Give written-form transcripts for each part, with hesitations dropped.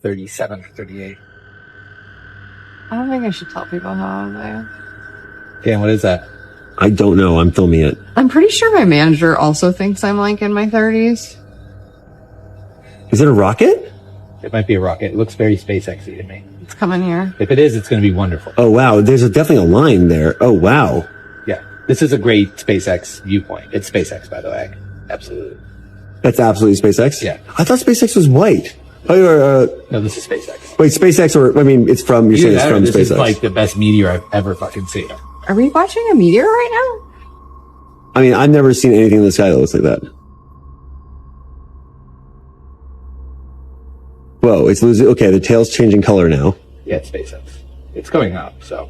37 or 38. I don't think I should tell people how old I am. Dan, what is that? I don't know. I'm filming it. I'm pretty sure my manager also thinks I'm like in my 30s. Is it a rocket? It might be a rocket. It looks very SpaceX-y to me. It's coming here. If it is, it's going to be wonderful. Oh, wow. There's definitely a line there. Oh, wow. Yeah. This is a great SpaceX viewpoint. It's SpaceX, by the way. Absolutely. That's absolutely SpaceX? Yeah. I thought SpaceX was white. Oh, no, this is SpaceX. Wait, SpaceX it's from, you're saying it's from this SpaceX. This is like the best meteor I've ever fucking seen. Are we watching a meteor right now? I mean, I've never seen anything in the sky that looks like that. Whoa, it's losing. Okay, the tail's changing color now. Yeah, it's SpaceX. It's going up, so.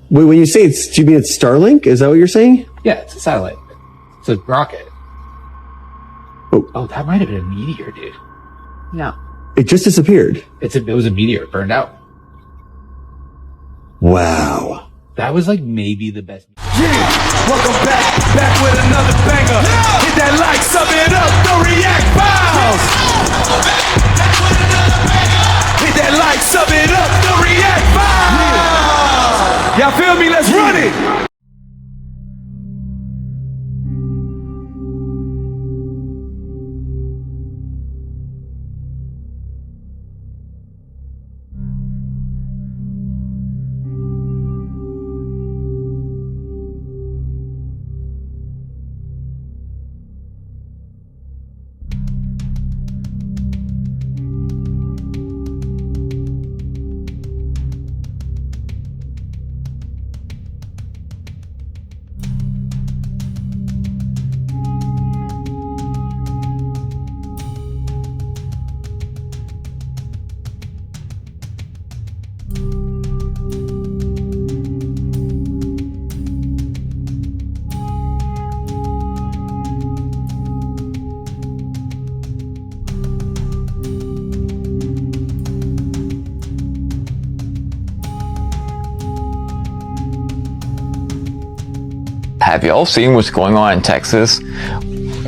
Wait, when you say do you mean it's Starlink? Is that what you're saying? Yeah, it's a satellite. It's a rocket. Oh, that might have been a meteor, dude. No. It just disappeared. It was a meteor. It burned out. Wow. That was like maybe the best. Yeah, welcome back with another banger. Yeah. Hit that like, sub it up, don't react, bounce. Hit that like, sub it up, don't react, bounce. Y'all feel me? Let's run it. Have y'all seen what's going on in Texas?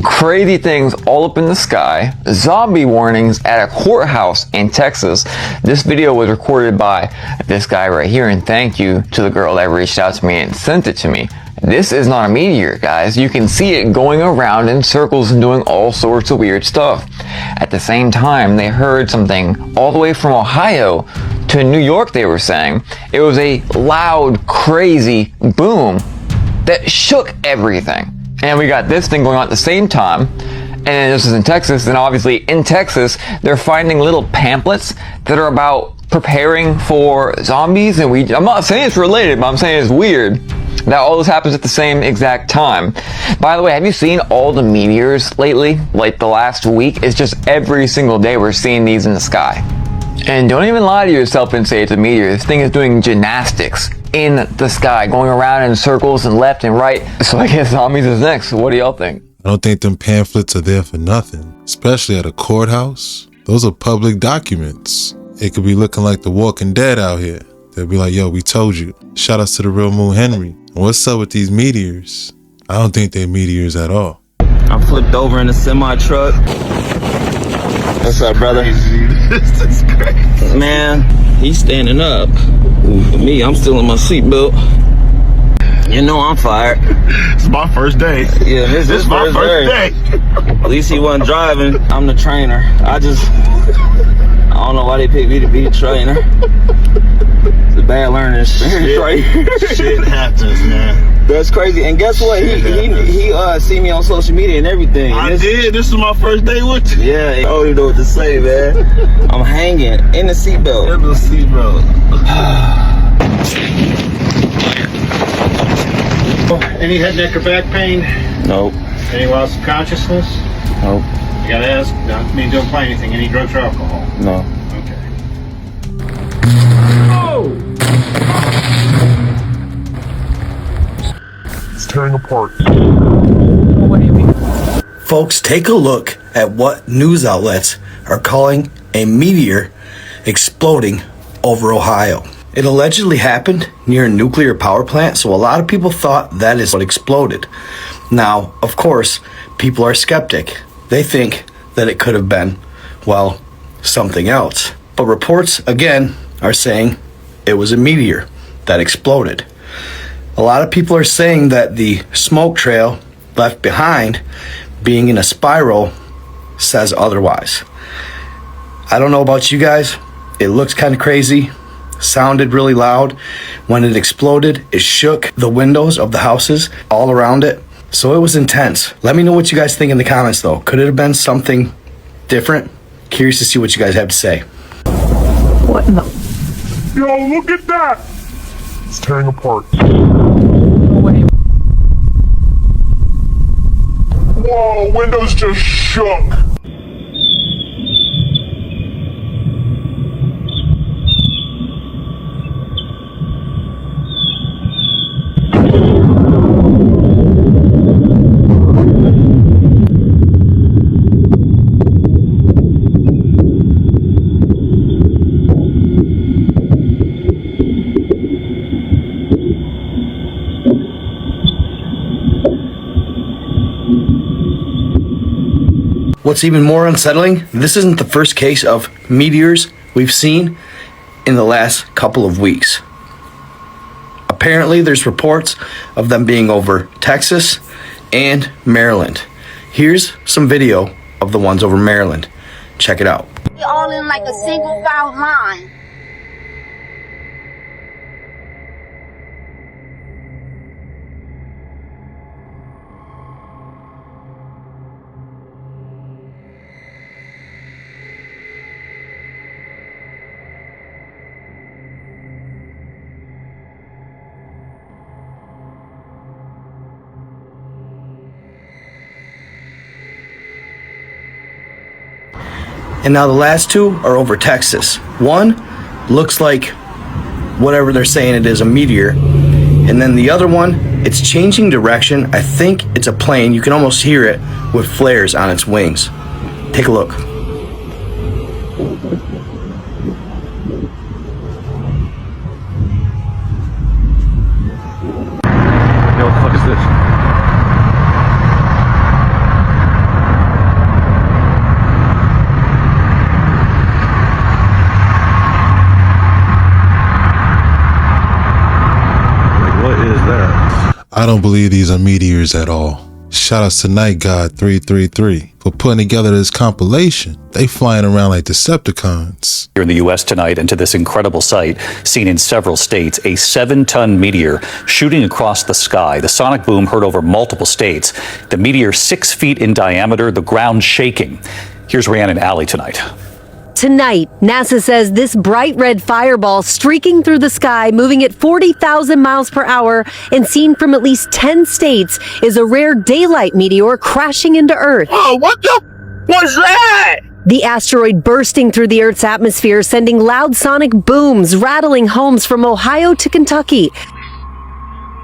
Crazy things all up in the sky, zombie warnings at a courthouse in Texas. This video was recorded by this guy right here, and thank you to the girl that reached out to me and sent it to me. This is not a meteor, guys. You can see it going around in circles and doing all sorts of weird stuff. At the same time, they heard something all the way from Ohio to New York, they were saying. It was a loud, crazy boom that shook everything. And we got this thing going on at the same time. And this is in Texas, and obviously in Texas, they're finding little pamphlets that are about preparing for zombies. And I'm not saying it's related, but I'm saying it's weird that all this happens at the same exact time. By the way, have you seen all the meteors lately? Like the last week? It's just every single day we're seeing these in the sky. And don't even lie to yourself and say it's a meteor. This thing is doing gymnastics in the sky, going around in circles and left and right. So I guess zombies is next. What do y'all think? I don't think them pamphlets are there for nothing, especially at a courthouse. Those are public documents. It could be looking like The Walking Dead out here. They'll be like, yo, we told you. Shout outs to the real Moon Henry. What's up with these meteors? I don't think they're meteors at all. I'm flipped over in a semi-truck. What's up, brother? This is crazy. Man, he's standing up. For me, I'm still in my seatbelt. You know I'm fired. It's my first day. Yeah, this is my first day. At least he wasn't driving. I'm the trainer. I don't know why they picked me to be the trainer. It's a bad learning experience, right? Shit happens, man. That's crazy. And guess what? He see me on social media and everything. I did. This is my first day with you. Yeah, I don't even know what to say, man. I'm hanging in the seatbelt. In the seatbelt. Any head, neck, or back pain? Nope. Any loss of consciousness? Nope. You gotta ask. I mean, don't play anything. Any drugs or alcohol? No. Okay. It's tearing apart. What do you mean? Folks, take a look at what news outlets are calling a meteor exploding over Ohio. It allegedly happened near a nuclear power plant, so a lot of people thought that is what exploded. Now, of course, people are skeptic. They think that it could have been, well, something else. But reports, again, are saying it was a meteor that exploded. A lot of people are saying that the smoke trail left behind, being in a spiral, says otherwise. I don't know about you guys. It looks kind of crazy. Sounded really loud. When it exploded, it shook the windows of the houses all around it. So it was intense. Let me know what you guys think in the comments though. Could it have been something different? Curious to see what you guys have to say. What in the? Yo, look at that! It's tearing apart. Whoa, windows just shook. What's even more unsettling, this isn't the first case of meteors we've seen in the last couple of weeks. Apparently, there's reports of them being over Texas and Maryland. Here's some video of the ones over Maryland. Check it out. We're all in like a single file line. And now the last two are over Texas. One looks like whatever they're saying it is, a meteor. And then the other one, it's changing direction. I think it's a plane. You can almost hear it with flares on its wings. Take a look. Yo, what the fuck is this? I don't believe these are meteors at all. Shout outs to Night God 333 for putting together this compilation. They flying around like Decepticons. Here in the U.S. tonight, and to this incredible sight seen in several states, a 7-ton meteor shooting across the sky. The sonic boom heard over multiple states. The meteor 6 feet in diameter, the ground shaking. Here's Rhiannon Alley tonight. Tonight, NASA says this bright red fireball streaking through the sky, moving at 40,000 miles per hour and seen from at least 10 states, is a rare daylight meteor crashing into Earth. Oh, what the? What's that? The asteroid bursting through the Earth's atmosphere, sending loud sonic booms, rattling homes from Ohio to Kentucky.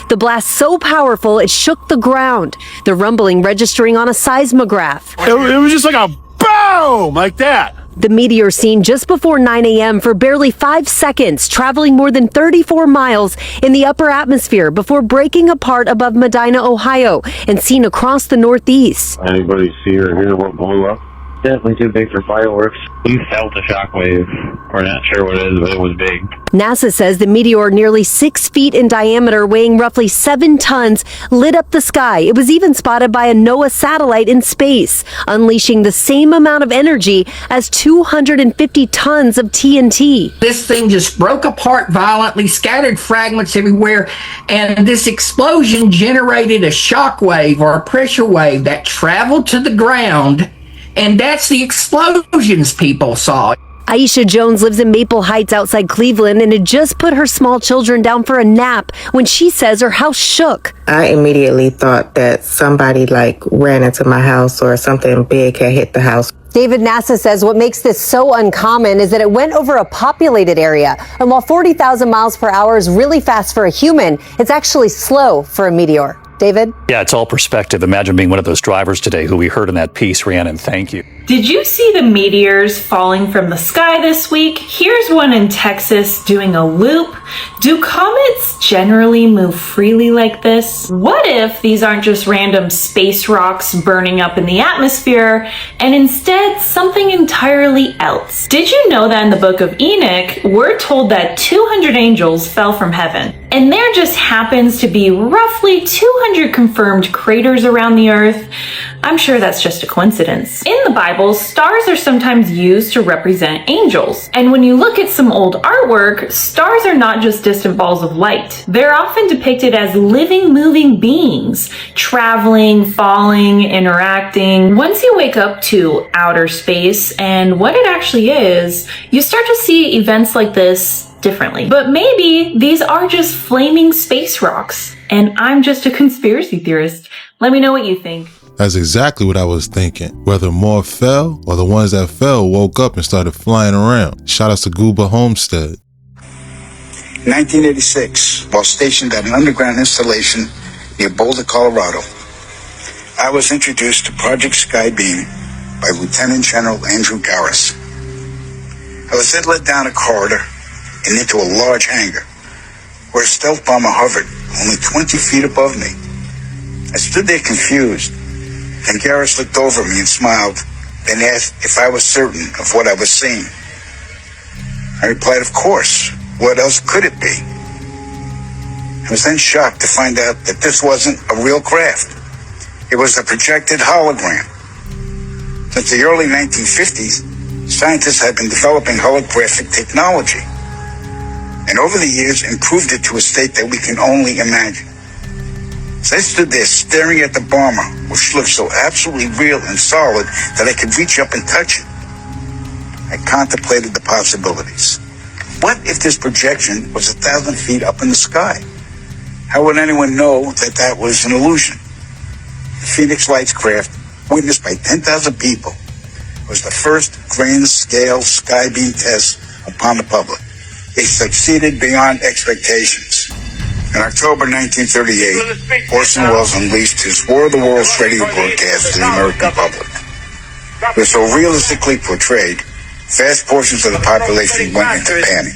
The blast so powerful it shook the ground, the rumbling registering on a seismograph. It was just like a boom, like that. The meteor seen just before 9 a.m. for barely 5 seconds, traveling more than 34 miles in the upper atmosphere before breaking apart above Medina, Ohio, and seen across the Northeast. Anybody see or hear what blew up? Definitely too big for fireworks. We felt a shockwave. We're not sure what it is, but it was big. NASA says the meteor, nearly 6 feet in diameter, weighing roughly 7 tons, lit up the sky. It was even spotted by a NOAA satellite in space, unleashing the same amount of energy as 250 tons of TNT. This thing just broke apart violently, scattered fragments everywhere, and this explosion generated a shock wave or a pressure wave that traveled to the ground. And that's the explosions people saw. Aisha Jones lives in Maple Heights outside Cleveland and had just put her small children down for a nap when she says her house shook. I immediately thought that somebody ran into my house or something big had hit the house. David NASA says what makes this so uncommon is that it went over a populated area. And while 40,000 miles per hour is really fast for a human, it's actually slow for a meteor. David? Yeah, it's all perspective. Imagine being one of those drivers today who we heard in that piece, Rhiannon. Thank you. Did you see the meteors falling from the sky this week? Here's one in Texas doing a loop. Do comets generally move freely like this? What if these aren't just random space rocks burning up in the atmosphere, and instead something entirely else? Did you know that in the book of Enoch, we're told that 200 angels fell from heaven? And there just happens to be roughly 200 confirmed craters around the earth. I'm sure that's just a coincidence. In the Bible, stars are sometimes used to represent angels. And when you look at some old artwork, stars are not just distant balls of light. They're often depicted as living, moving beings, traveling, falling, interacting. Once you wake up to outer space and what it actually is, you start to see events like this differently. But maybe these are just flaming space rocks, and I'm just a conspiracy theorist. Let me know what you think. That's exactly what I was thinking. Whether more fell or the ones that fell woke up and started flying around. Shout out to Gooba Homestead. 1986, while stationed at an underground installation near Boulder, Colorado, I was introduced to Project Skybeam by Lieutenant General Andrew Garris. I was then led down a corridor and into a large hangar where a stealth bomber hovered only 20 feet above me. I stood there confused, and Garris looked over me and smiled, then asked if I was certain of what I was seeing. I replied, of course. What else could it be? I was then shocked to find out that this wasn't a real craft. It was a projected hologram. Since the early 1950s, scientists had been developing holographic technology, and over the years improved it to a state that we can only imagine. As I stood there staring at the bomber, which looked so absolutely real and solid that I could reach up and touch it, I contemplated the possibilities. What if this projection was 1,000 feet up in the sky? How would anyone know that that was an illusion? The Phoenix Lights craft, witnessed by 10,000 people, was the first grand-scale skybeam test upon the public. It succeeded beyond expectations. In October 1938, Orson Welles unleashed his War of the Worlds radio broadcast to the American public. It was so realistically portrayed, vast portions of the population went into panic.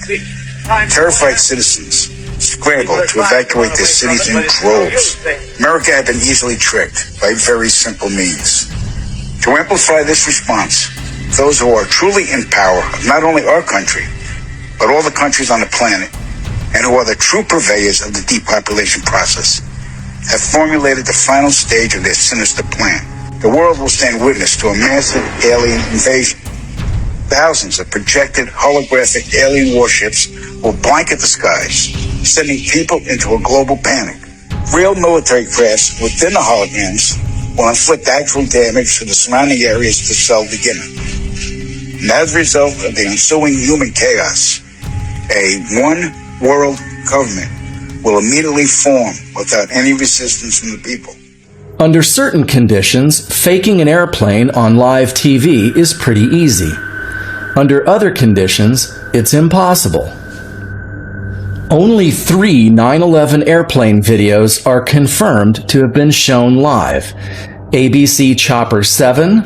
Terrified citizens scrambled to evacuate their cities in droves. America had been easily tricked by very simple means. To amplify this response, those who are truly in power of not only our country, but all the countries on the planet, and who are the true purveyors of the depopulation process, have formulated the final stage of their sinister plan. The world will stand witness to a massive alien invasion. Thousands of projected holographic alien warships will blanket the skies, sending people into a global panic. Real military crafts within the holograms will inflict actual damage to the surrounding areas the cell beginning. And as a result of the ensuing human chaos, a one-world government will immediately form without any resistance from the people. Under certain conditions, faking an airplane on live TV is pretty easy. Under other conditions, it's impossible. Only 3 9/11 airplane videos are confirmed to have been shown live. ABC Chopper 7,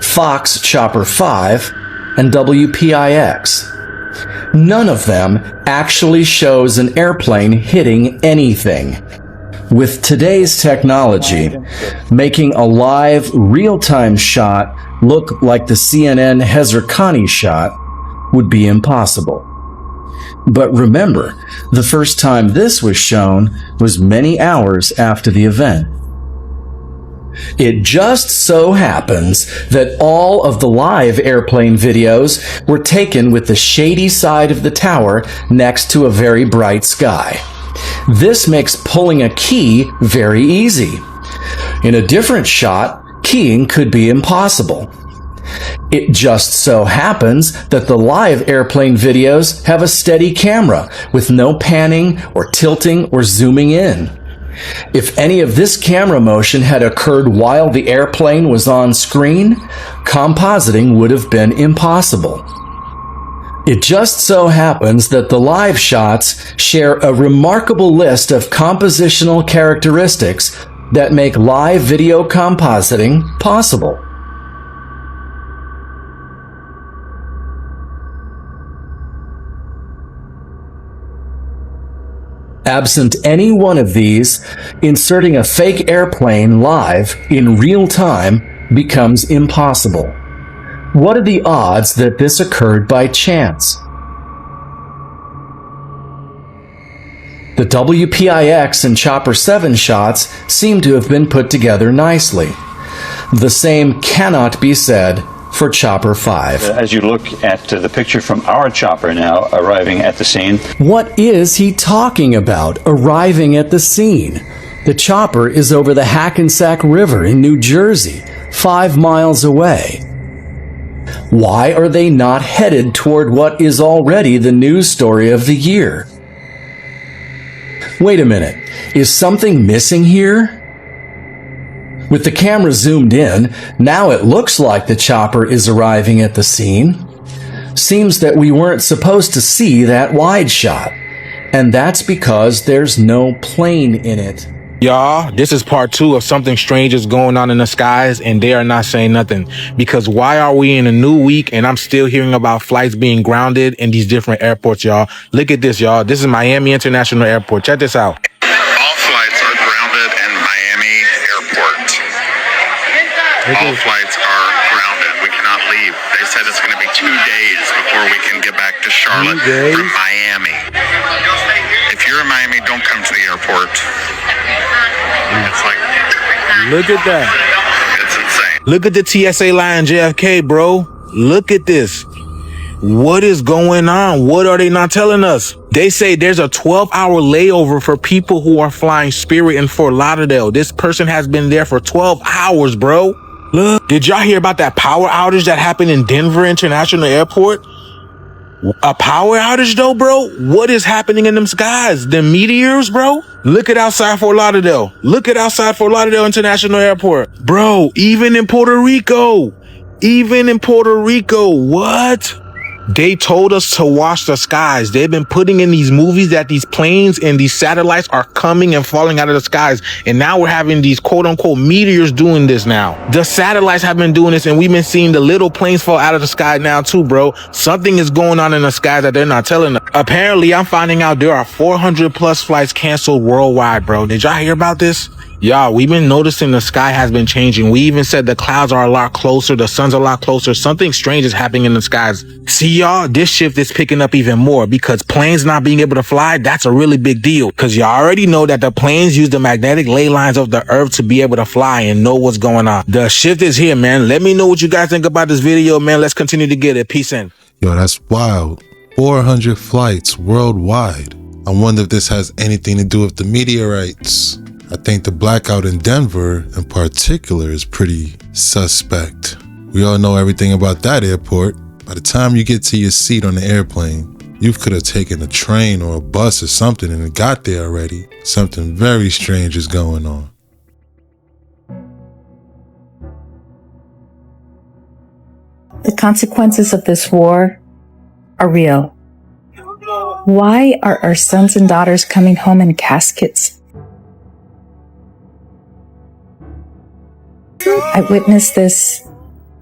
Fox Chopper 5, and WPIX. None of them actually shows an airplane hitting anything. With today's technology, making a live, real-time shot look like the CNN Hezarkhani shot would be impossible. But remember, the first time this was shown was many hours after the event. It just so happens that all of the live airplane videos were taken with the shady side of the tower next to a very bright sky. This makes pulling a key very easy. In a different shot, keying could be impossible. It just so happens that the live airplane videos have a steady camera with no panning or tilting or zooming in. If any of this camera motion had occurred while the airplane was on screen, compositing would have been impossible. It just so happens that the live shots share a remarkable list of compositional characteristics that make live video compositing possible. Absent any one of these, inserting a fake airplane live in real time becomes impossible. What are the odds that this occurred by chance? The WPIX and Chopper 7 shots seem to have been put together nicely. The same cannot be said for Chopper 5. As you look at the picture from our chopper now arriving at the scene. What is he talking about, arriving at the scene? The chopper is over the Hackensack River in New Jersey, 5 miles away. Why are they not headed toward what is already the news story of the year? Wait a minute, is something missing here? With the camera zoomed in, now it looks like the chopper is arriving at the scene. Seems that we weren't supposed to see that wide shot, and that's because there's no plane in it. Y'all, this is part 2 of something strange is going on in the skies, and they are not saying nothing. Because why are we in a new week and I'm still hearing about flights being grounded in these different airports, y'all? Look at this, y'all. This is Miami International Airport. Check this out. All flights are grounded in Miami Airport. All flights are grounded. We cannot leave. They said it's going to be 2 days before we can get back to Charlotte from Miami. If you're in Miami, don't come to the airport. It's like, look at that. It's insane. Look at the TSA line JFK, bro. Look at this. What is going on? What are they not telling us? They say there's a 12-hour layover for people who are flying Spirit in Fort Lauderdale. This person has been there for 12 hours, bro. Look, did y'all hear about that power outage that happened in Denver International Airport? A power outage though, bro? What is happening in them skies? The meteors, bro? Look at outside Fort Lauderdale. Look at outside Fort Lauderdale International Airport. Bro, even in Puerto Rico. What? They told us to watch the skies. They've been putting in these movies that these planes and these satellites are coming and falling out of the skies. And now we're having these quote unquote meteors doing this now. The satellites have been doing this and we've been seeing the little planes fall out of the sky now too, bro. Something is going on in the sky that they're not telling us. Apparently, I'm finding out there are 400 plus flights canceled worldwide, bro. Did y'all hear about this? Y'all, we've been noticing the sky has been changing. We even said the clouds are a lot closer. The sun's a lot closer. Something strange is happening in the skies. See, y'all, this shift is picking up even more because planes not being able to fly, that's a really big deal. Because y'all already know that the planes use the magnetic ley lines of the earth to be able to fly and know what's going on. The shift is here, man. Let me know what you guys think about this video, man. Let's continue to get it. Peace in. Yo, that's wild. 400 flights worldwide. I wonder if this has anything to do with the meteorites. I think the blackout in Denver in particular is pretty suspect. We all know everything about that airport. By the time you get to your seat on the airplane, you could have taken a train or a bus or something and it got there already. Something very strange is going on. The consequences of this war are real. Why are our sons and daughters coming home in caskets? I witnessed this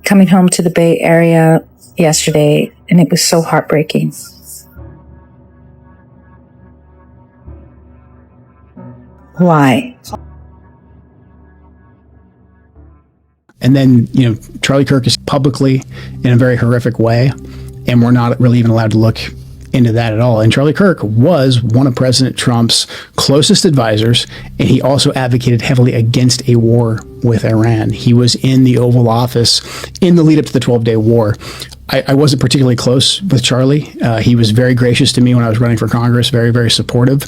coming home to the Bay Area yesterday, and it was so heartbreaking. Why? And then, Charlie Kirk is publicly in a very horrific way, and we're not really even allowed to look into that at all. And Charlie Kirk was one of President Trump's closest advisors, and he also advocated heavily against a war with Iran. He was in the Oval Office in the lead up to the 12-day war. I wasn't particularly close with Charlie. He was very gracious to me when I was running for Congress, very, very supportive.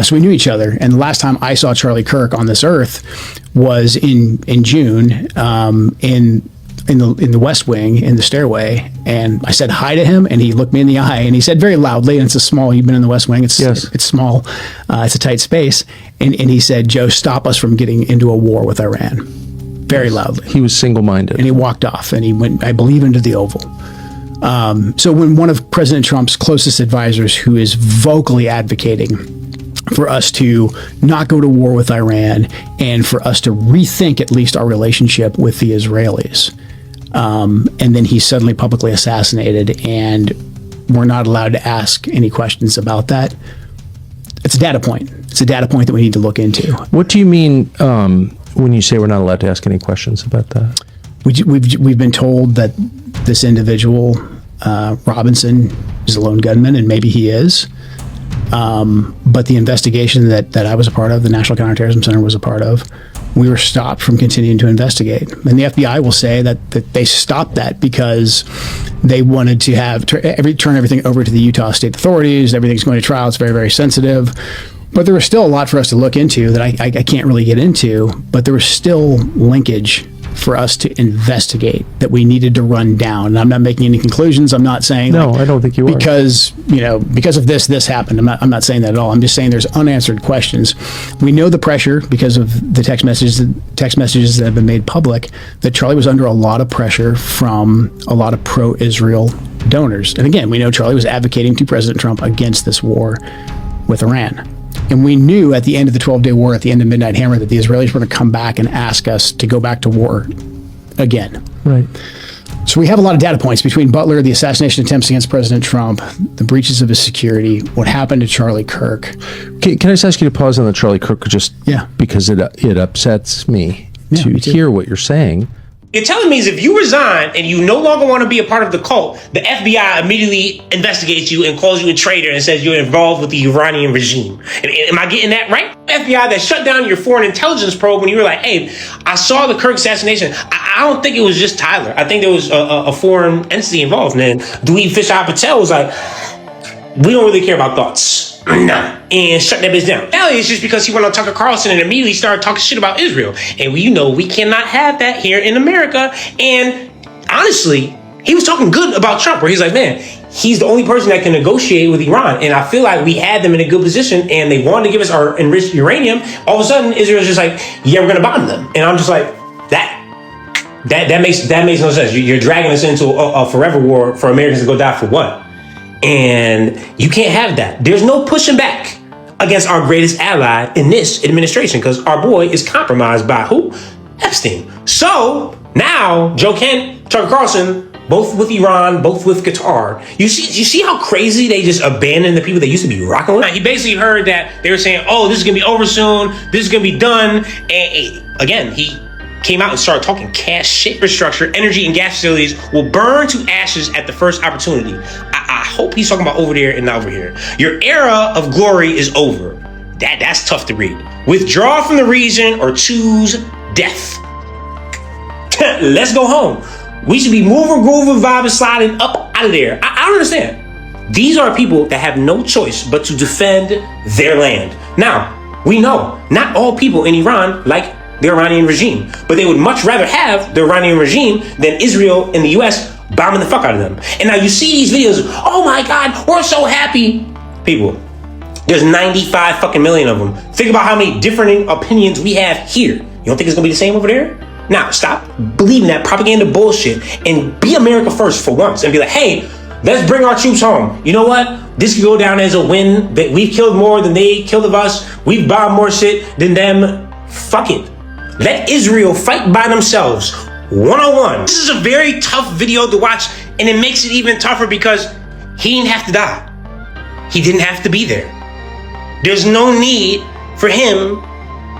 So we knew each other. And the last time I saw Charlie Kirk on this earth was in June in the West Wing, in the stairway, and I said hi to him, and he looked me in the eye, and he said very loudly, and it's a small, you've been in the West Wing, it's small, it's a tight space, and he said, "Joe, stop us from getting into a war with Iran," very loudly. He was single-minded. And he walked off, and he went, I believe, into the Oval. So when one of President Trump's closest advisors, who is vocally advocating for us to not go to war with Iran and for us to rethink at least our relationship with the Israelis. And then he's suddenly publicly assassinated, and we're not allowed to ask any questions about that. It's a data point. It's a data point that we need to look into. What do you mean when you say we're not allowed to ask any questions about that? We've been told that this individual, Robinson, is a lone gunman, and maybe he is. But the investigation that I was a part of, the National Counterterrorism Center was a part of, we were stopped from continuing to investigate. And the FBI will say that they stopped that because they wanted to turn everything over to the Utah state authorities. Everything's going to trial. It's very, very sensitive. But there was still a lot for us to look into that I can't really get into. But there was still linkage for us to investigate that we needed to run down. And I'm not making any conclusions. I'm not saying I don't think you are. Because of this happened. I'm not saying that at all. I'm just saying there's unanswered questions. We know the pressure because of the text messages that have been made public that Charlie was under a lot of pressure from a lot of pro-Israel donors. And again, we know Charlie was advocating to President Trump against this war with Iran. And we knew at the end of the 12-day war, at the end of Midnight Hammer, that the Israelis were going to come back and ask us to go back to war again. Right. So we have a lot of data points between Butler, the assassination attempts against President Trump, the breaches of his security, what happened to Charlie Kirk. Can I just ask you to pause on the Charlie Kirk because it upsets me to hear what you're saying. You're telling me is if you resign and you no longer want to be a part of the cult, the FBI immediately investigates you and calls you a traitor and says you're involved with the Iranian regime. Am I getting that right? FBI that shut down your foreign intelligence probe when you were like, hey, I saw the Kirk assassination. I don't think it was just Tyler. I think there was a foreign entity involved. And then Dweeb Fisheye Patel was like, we don't really care about thoughts. No. And shut that bitch down. Now it's just because he went on Tucker Carlson and immediately started talking shit about Israel. And we cannot have that here in America. And honestly, he was talking good about Trump, where he's like, man, he's the only person that can negotiate with Iran. And I feel like we had them in a good position and they wanted to give us our enriched uranium. All of a sudden, Israel's just like, yeah, we're going to bomb them. And I'm just like, that makes no sense. You're dragging us into a forever war for Americans to go die for what? And you can't have that. There's no pushing back against our greatest ally in this administration because our boy is compromised by who? Epstein. So now Joe Kent, Tucker Carlson, both with Iran, both with Qatar. You see how crazy they just abandoned the people they used to be rocking with? He basically heard that they were saying, oh, this is going to be over soon. This is going to be done. And again, he came out and started talking cash shit. Infrastructure, energy, and gas facilities will burn to ashes at the first opportunity. I hope he's talking about over there and not over here. Your era of glory is over. That's tough to read. Withdraw from the region or choose death. Let's go home. We should be moving, grooving, vibing, sliding up out of there. I don't understand. These are people that have no choice but to defend their land. Now, we know not all people in Iran like the Iranian regime, but they would much rather have the Iranian regime than Israel and the US bombing the fuck out of them. And now you see these videos, oh my God, we're so happy. People, there's 95 fucking million of them. Think about how many different opinions we have here. You don't think it's gonna be the same over there? Now, stop believing that propaganda bullshit and be America first for once and be like, hey, let's bring our troops home. You know what? This could go down as a win. That we've killed more than they killed of us. We've bombed more shit than them. Fuck it. Let Israel fight by themselves, one-on-one. This is a very tough video to watch, and it makes it even tougher because he didn't have to die. He didn't have to be there. There's no need for him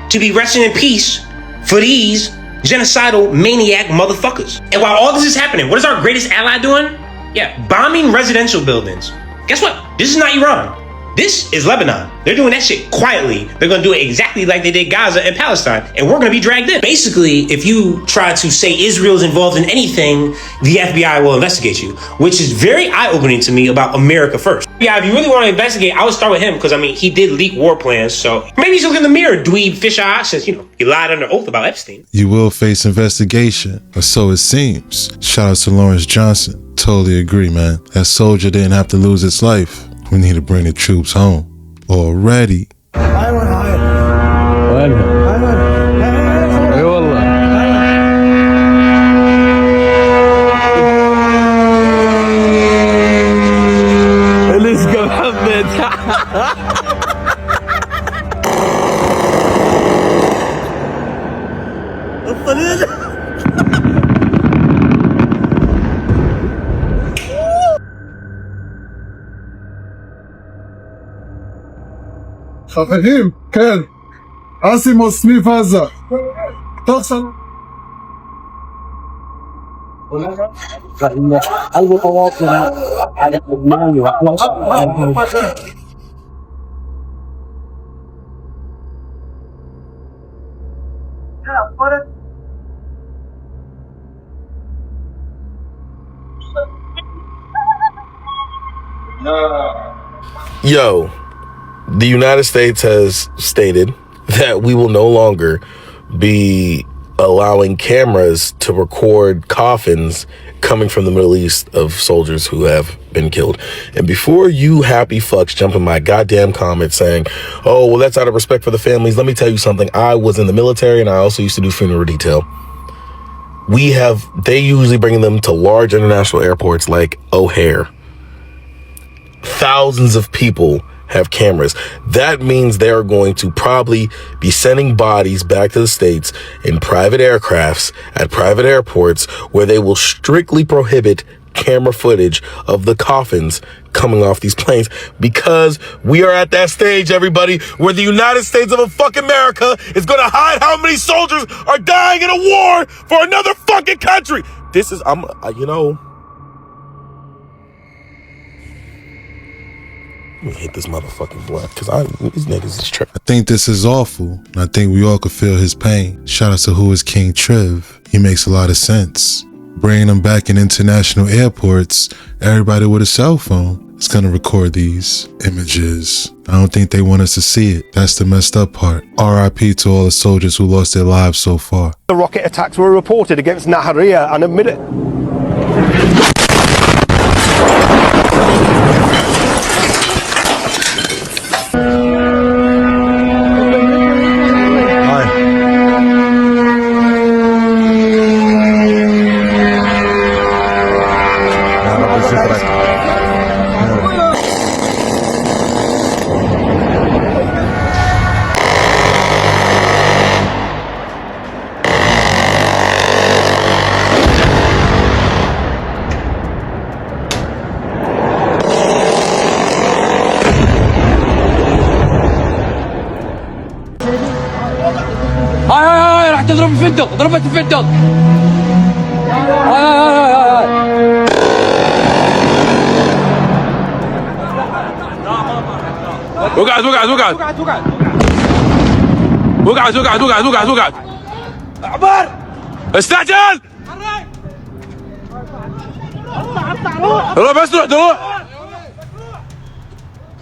to be resting in peace for these genocidal maniac motherfuckers. And while all this is happening, what is our greatest ally doing? Yeah, bombing residential buildings. Guess what? This is not Iran. This is Lebanon. They're doing that shit quietly. They're going to do it exactly like they did Gaza and Palestine. And we're going to be dragged in. Basically, if you try to say Israel's involved in anything, the FBI will investigate you, which is very eye-opening to me about America first. Yeah, if you really want to investigate, I would start with him because, I mean, he did leak war plans. So maybe he's looking in the mirror, dweeb fisheye, since, you know, he lied under oath about Epstein. You will face investigation, or so it seems. Shout out to Lawrence Johnson. Totally agree, man. That soldier didn't have to lose his life. We need to bring the troops home already. חברים, כן. אסימוס סניף עזה. תוך שנה. Yo, the United States has stated that we will no longer be allowing cameras to record coffins coming from the Middle East of soldiers who have been killed. And before you happy fucks jump in my goddamn comments saying, oh, well, that's out of respect for the families, let me tell you something. I was in the military and I also used to do funeral detail. They usually bring them to large international airports like O'Hare. Thousands of people have cameras. That means they are going to probably be sending bodies back to the States in private aircrafts at private airports where they will strictly prohibit camera footage of the coffins coming off these planes, because we are at that stage, everybody, where the United States of fucking America is going to hide how many soldiers are dying in a war for another fucking country. This is, Let me hit this motherfucking blunt, because these niggas is tripping. I think this is awful, and I think we all could feel his pain. Shout out to who is King Triv. He makes a lot of sense. Bringing them back in international airports, everybody with a cell phone is going to record these images. I don't think they want us to see it. That's the messed up part. RIP to all the soldiers who lost their lives so far. The rocket attacks were reported against Nahariya and admitted. هاي راح تضرب الفندق، ضربت الفندق. هاي وقعت عبر استعجل. روح بس روح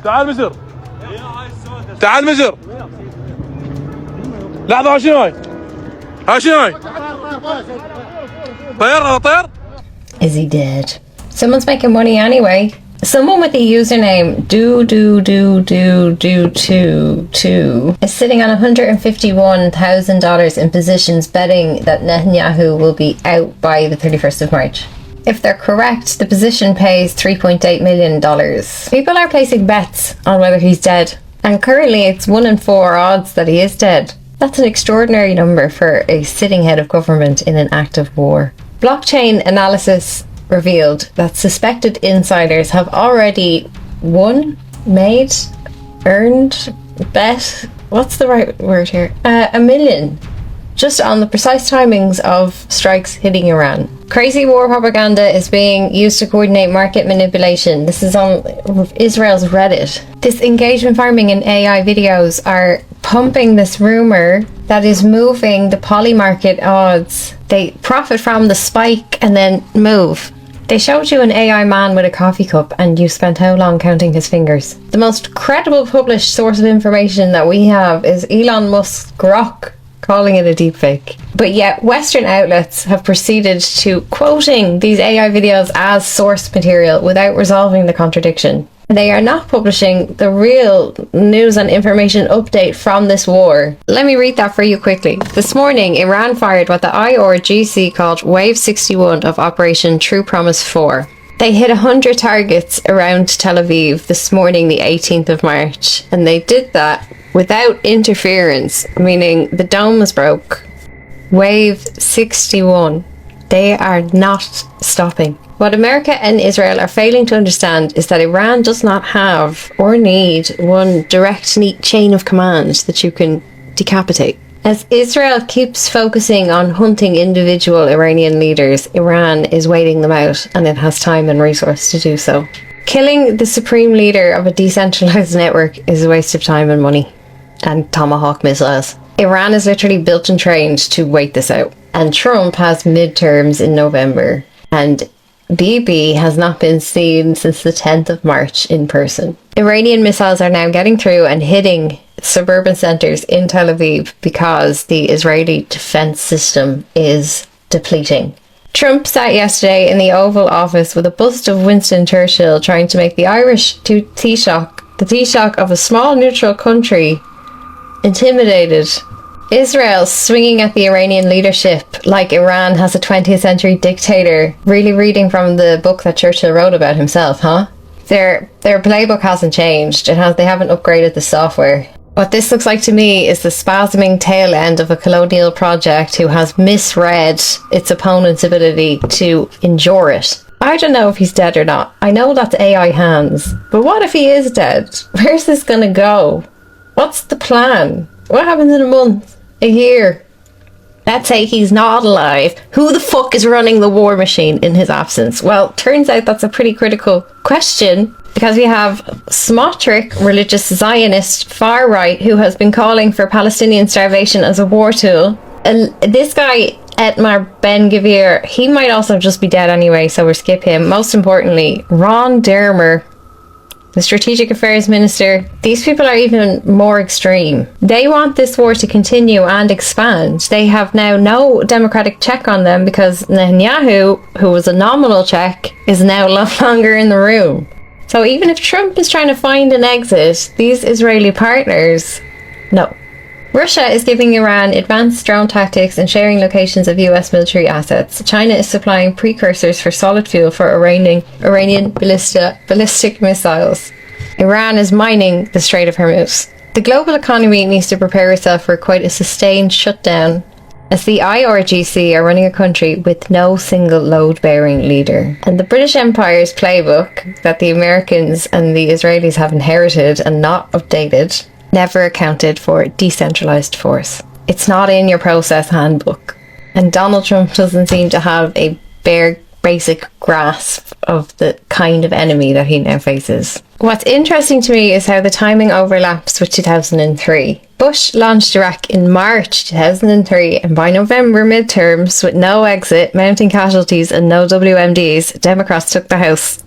تعال مزر، تعال مزر. لحظة، هاي شنو طير. Is he dead? Someone's making money anyway. Someone with the username do is sitting on $151,000 in positions betting that Netanyahu will be out by the 31st of March. If they're correct, the position pays $3.8 million. People are placing bets on whether he's dead, and currently it's 1 in 4 odds that he is dead. That's an extraordinary number for a sitting head of government in an active war. Blockchain analysis revealed that suspected insiders have already won, made, earned, bet, what's the right word here? $1 million, just on the precise timings of strikes hitting Iran. Crazy war propaganda is being used to coordinate market manipulation. This is on Israel's Reddit. This engagement farming and AI videos are pumping this rumor that is moving the poly market odds. They profit from the spike and then move. They showed you an AI man with a coffee cup and you spent how long counting his fingers? The most credible published source of information that we have is Elon Musk's Grok calling it a deepfake. But yet Western outlets have proceeded to quoting these AI videos as source material without resolving the contradiction. They are not publishing the real news and information update from this war. Let me read that for you quickly. This morning, Iran fired what the IRGC called Wave 61 of Operation True Promise 4. They hit 100 targets around Tel Aviv this morning, the 18th of March. And they did that without interference, meaning the dome was broke. Wave 61. They are not stopping. What America and Israel are failing to understand is that Iran does not have or need one direct, neat chain of command that you can decapitate. As Israel keeps focusing on hunting individual Iranian leaders, Iran is waiting them out, and it has time and resource to do so. Killing the supreme leader of a decentralized network is a waste of time and money, and Tomahawk missiles. Iran is literally built and trained to wait this out. And Trump has midterms in November, and Bibi has not been seen since the 10th of March in person. Iranian missiles are now getting through and hitting suburban centres in Tel Aviv because the Israeli defence system is depleting. Trump sat yesterday in the Oval Office with a bust of Winston Churchill trying to make the Irish Taoiseach, the Taoiseach of a small neutral country, intimidated. Israel swinging at the Iranian leadership like Iran has a 20th century dictator. Really reading from the book that Churchill wrote about himself, huh? Their playbook hasn't changed. They haven't upgraded the software. What this looks like to me is the spasming tail end of a colonial project who has misread its opponent's ability to endure it. I don't know if he's dead or not. I know that's AI hands. But what if he is dead? Where's this gonna go? What's the plan? What happens in a month? A year? Let's say he's not alive. Who the fuck is running the war machine in his absence? Well, turns out that's a pretty critical question, because we have Smotrich, religious Zionist far right, who has been calling for Palestinian starvation as a war tool. This guy, Etmar Ben-Gvir, he might also just be dead anyway, so we'll skip him. Most importantly, Ron Dermer, the Strategic Affairs Minister. These people are even more extreme. They want this war to continue and expand. They have now no democratic check on them because Netanyahu, who was a nominal check, is now no longer in the room. So even if Trump is trying to find an exit, these Israeli partners, no. Russia is giving Iran advanced drone tactics and sharing locations of US military assets. China is supplying precursors for solid fuel for Iranian ballistic missiles. Iran is mining the Strait of Hormuz. The global economy needs to prepare itself for quite a sustained shutdown, as the IRGC are running a country with no single load-bearing leader. And the British Empire's playbook that the Americans and the Israelis have inherited and not updated never accounted for decentralized force. It's not in your process handbook. And Donald Trump doesn't seem to have a bare basic grasp of the kind of enemy that he now faces. What's interesting to me is how the timing overlaps with 2003. Bush launched Iraq in March 2003, and by November midterms, with no exit, mounting casualties and no WMDs, Democrats took the House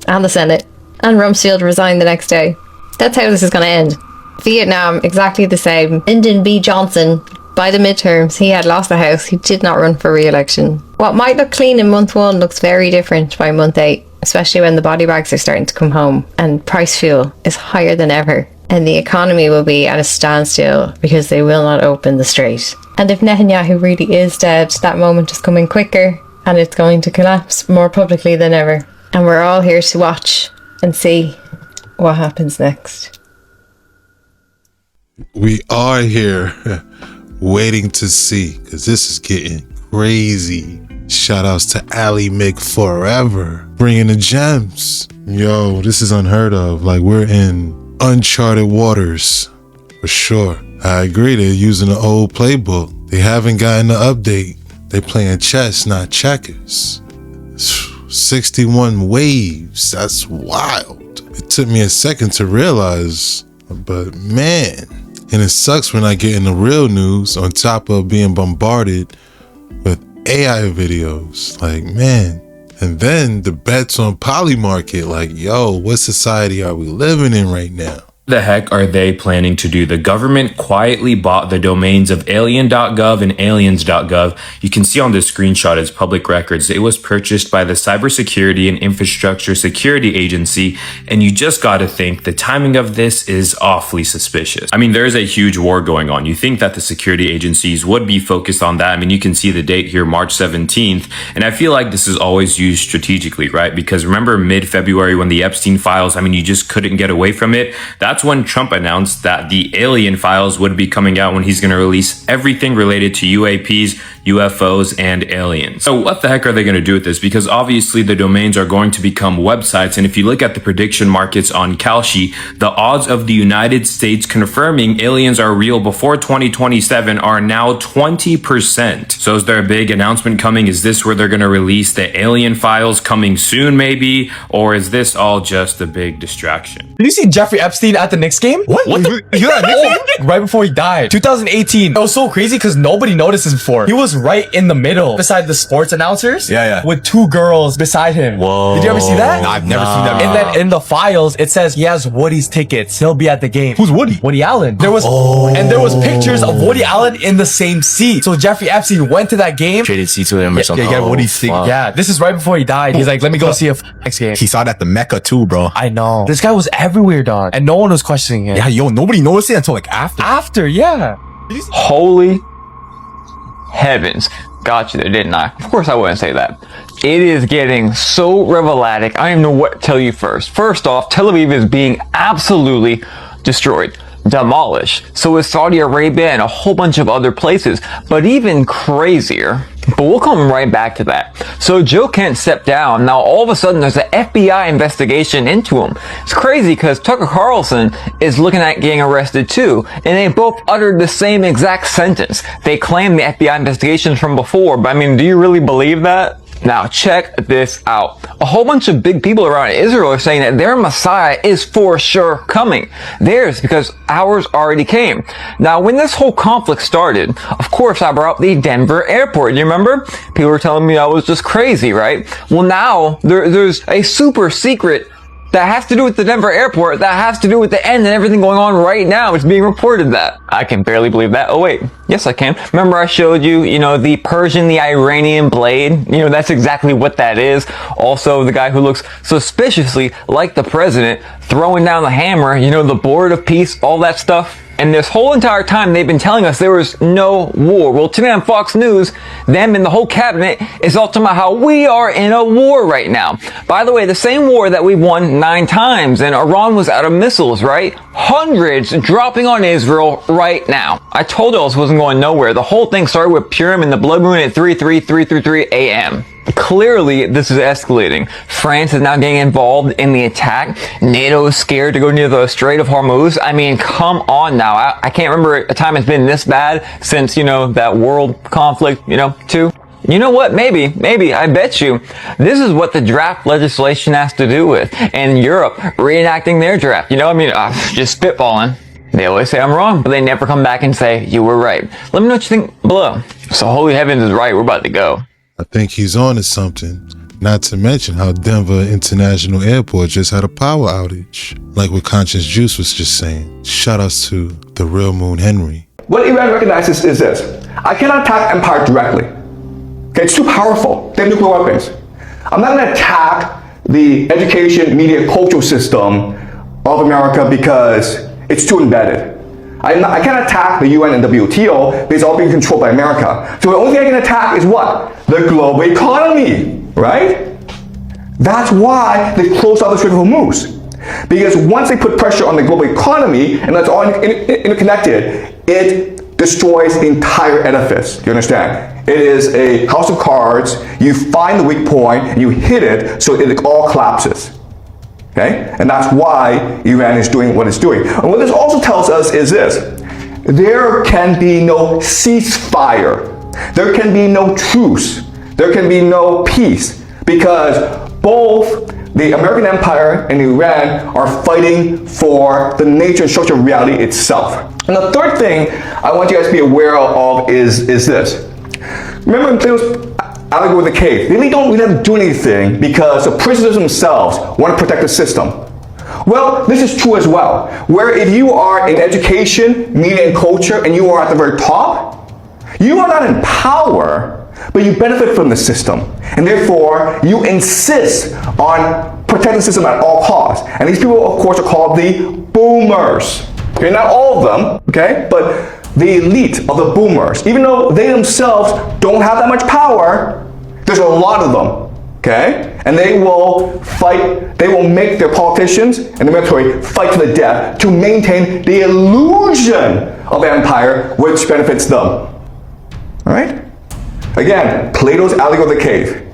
and the Senate, and Rumsfeld resigned the next day. That's how this is going to end. Vietnam, exactly the same. Lyndon B. Johnson, by the midterms, he had lost the House. He did not run for re-election. What might look clean in month 1 looks very different by month 8, especially when the body bags are starting to come home and price fuel is higher than ever. And the economy will be at a standstill because they will not open the strait. And if Netanyahu really is dead, that moment is coming quicker and it's going to collapse more publicly than ever. And we're all here to watch and see what happens next. We are here waiting to see, because this is getting crazy. Shout outs to Ali Mick Forever, bringing the gems. Yo, this is unheard of. Like, we're in uncharted waters, for sure. I agree, they're using the old playbook. They haven't gotten the update. They playing chess, not checkers. 61 waves, that's wild. It took me a second to realize, but man. And it sucks when I get in the real news on top of being bombarded with AI videos. Like, man. And then the bets on Polymarket, like, yo, what society are we living in right now? The heck are they planning to do? The government quietly bought the domains of alien.gov and aliens.gov. You can see on this screenshot as public records. It was purchased by the Cybersecurity and Infrastructure Security Agency, and you just got to think the timing of this is awfully suspicious. I mean, there is a huge war going on. You think that the security agencies would be focused on that. I mean, you can see the date here, March 17th, and I feel like this is always used strategically, right? Because remember mid-February when the Epstein files, I mean, you just couldn't get away from it. That's when Trump announced that the alien files would be coming out, when he's going to release everything related to UAPs, UFOs, and aliens. So what the heck are they going to do with this? Because obviously the domains are going to become websites, and if you look at the prediction markets on Kalshi, the odds of the United States confirming aliens are real before 2027 are now 20%. So is there a big announcement coming? Is this where they're going to release the alien files coming soon maybe? Or is this all just a big distraction? Did you see Jeffrey Epstein at the Knicks game? What? Right before he died. 2018. It was so crazy because nobody noticed this before. He was right in the middle beside the sports announcers. Yeah. With two girls beside him. Whoa. Did you ever see that? Nah, I've never seen that. And then in the files, it says he has Woody's tickets. He'll be at the game. Who's Woody? Woody Allen. There was pictures of Woody Allen in the same seat. So Jeffrey Epstein went to that game. Traded seats with him or something. Yeah, Woody's seat. Yeah, this is right before he died. He's like, let me go see a next game. He saw it at the Mecca too, bro. I know. This guy was everywhere, dog. And no one was questioning him. Yeah, nobody noticed it until like after. After, yeah. Holy heavens. Got you there, didn't I? Of course I wouldn't say that. It is getting so revelatic. I don't even know what to tell you first. First off, Tel Aviv is being absolutely destroyed. Demolished. So is Saudi Arabia and a whole bunch of other places. But even crazier, but we'll come right back to that. So Joe Kent stepped down. Now all of a sudden there's an FBI investigation into him. It's crazy because Tucker Carlson is looking at getting arrested too. And they both uttered the same exact sentence. They claim the FBI investigations from before, but I mean, do you really believe that? Now check this out. A whole bunch of big people around Israel are saying that their Messiah is for sure coming. Theirs because ours already came. Now when this whole conflict started, of course I brought up the Denver airport. You remember? People were telling me I was just crazy, right? Well now there's a super secret that has to do with the Denver airport, that has to do with the end and everything going on right now. It's being reported that. I can barely believe that. Oh wait, yes I can. Remember I showed you, the Persian, the Iranian blade? That's exactly what that is. Also, the guy who looks suspiciously like the president throwing down the hammer, the board of peace, all that stuff. And this whole entire time they've been telling us there was no war. Well, today on Fox News, them and the whole cabinet is all talking about how we are in a war right now. By the way, the same war that we won 9 times and Iran was out of missiles, right? Hundreds dropping on Israel right now. I told you this wasn't going nowhere. The whole thing started with Purim and the blood moon at 3:33 a.m. Clearly, this is escalating. France is now getting involved in the attack. NATO is scared to go near the Strait of Hormuz. I mean, come on now. I can't remember a time it's been this bad since, that world conflict, too. You know what? Maybe, I bet you, this is what the draft legislation has to do with. And Europe reenacting their draft. Just spitballing. They always say I'm wrong, but they never come back and say, you were right. Let me know what you think below. So Holy Heavens is right. We're about to go. I think he's on to something. Not to mention how Denver International Airport just had a power outage. Like what Conscious Juice was just saying. Shout outs to the real Moon Henry. What Iran recognizes is this. I cannot attack empire directly. Okay, it's too powerful. They have nuclear weapons. I'm not going to attack the education, media, cultural system of America because it's too embedded. I can't attack the UN and WTO because it's all being controlled by America. So the only thing I can attack is what? The global economy, right? That's why they closed off the Strait of Hormuz. Because once they put pressure on the global economy, and that's all interconnected, it destroys the entire edifice. Do you understand? It is a house of cards. You find the weak point, and you hit it so it all collapses. Okay? And that's why Iran is doing what it's doing. And what this also tells us is this. There can be no ceasefire. There can be no truce. There can be no peace. Because both the American empire and Iran are fighting for the nature and structure of reality itself. And the third thing I want you guys to be aware of is this. Remember in Plato's allegory with the cave, they really don't have to do anything because the prisoners themselves want to protect the system. Well, this is true as well, where if you are in education, media, and culture, and you are at the very top, you are not in power, but you benefit from the system. And therefore, you insist on protecting the system at all costs. And these people, of course, are called the boomers. Okay, not all of them, okay, but the elite of the boomers, even though they themselves don't have that much power, there's a lot of them, okay? And they will fight, they will make their politicians and the military fight to the death to maintain the illusion of empire which benefits them, all right? Again, Plato's Allegory of the Cave.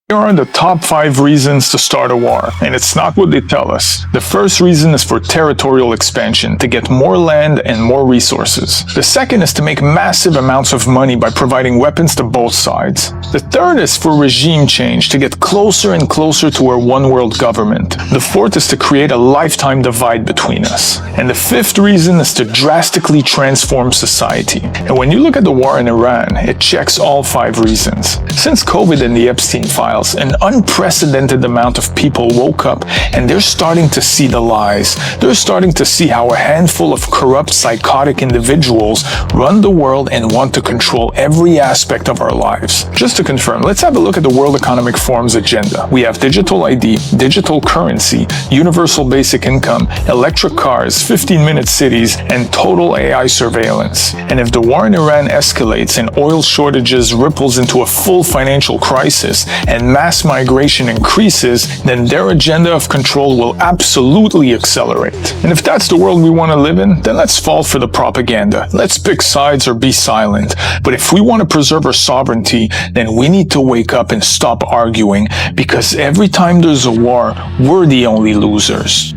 Here are the top 5 reasons to start a war, and it's not what they tell us. The first reason is for territorial expansion, to get more land and more resources. The second is to make massive amounts of money by providing weapons to both sides. The third is for regime change, to get closer and closer to our one world government. The fourth is to create a lifetime divide between us. And the fifth reason is to drastically transform society. And when you look at the war in Iran, it checks all 5 reasons. Since COVID and the Epstein files, an unprecedented amount of people woke up and they're starting to see the lies. They're starting to see how a handful of corrupt, psychotic individuals run the world and want to control every aspect of our lives. Just to confirm, let's have a look at the World Economic Forum's agenda. We have digital ID, digital currency, universal basic income, electric cars, 15-minute cities, and total AI surveillance. And if the war in Iran escalates and oil shortages ripples into a full financial crisis and mass migration increases, then their agenda of control will absolutely accelerate. And if that's the world we want to live in, then let's fall for the propaganda. Let's pick sides or be silent. But if we want to preserve our sovereignty, then we need to wake up and stop arguing, because every time there's a war, we're the only losers.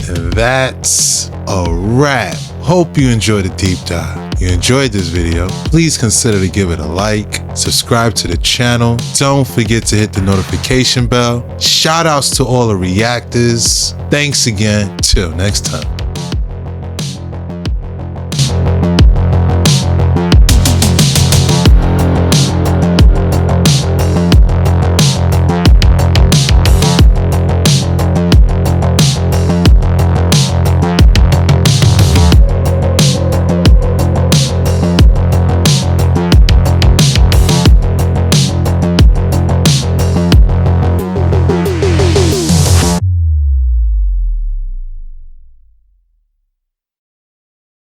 And that's a wrap. Hope you enjoyed the deep dive. You enjoyed this video, please consider to give it a like, subscribe to the channel, don't forget to hit the notification bell. Shout outs to all the reactors. Thanks again, till next time.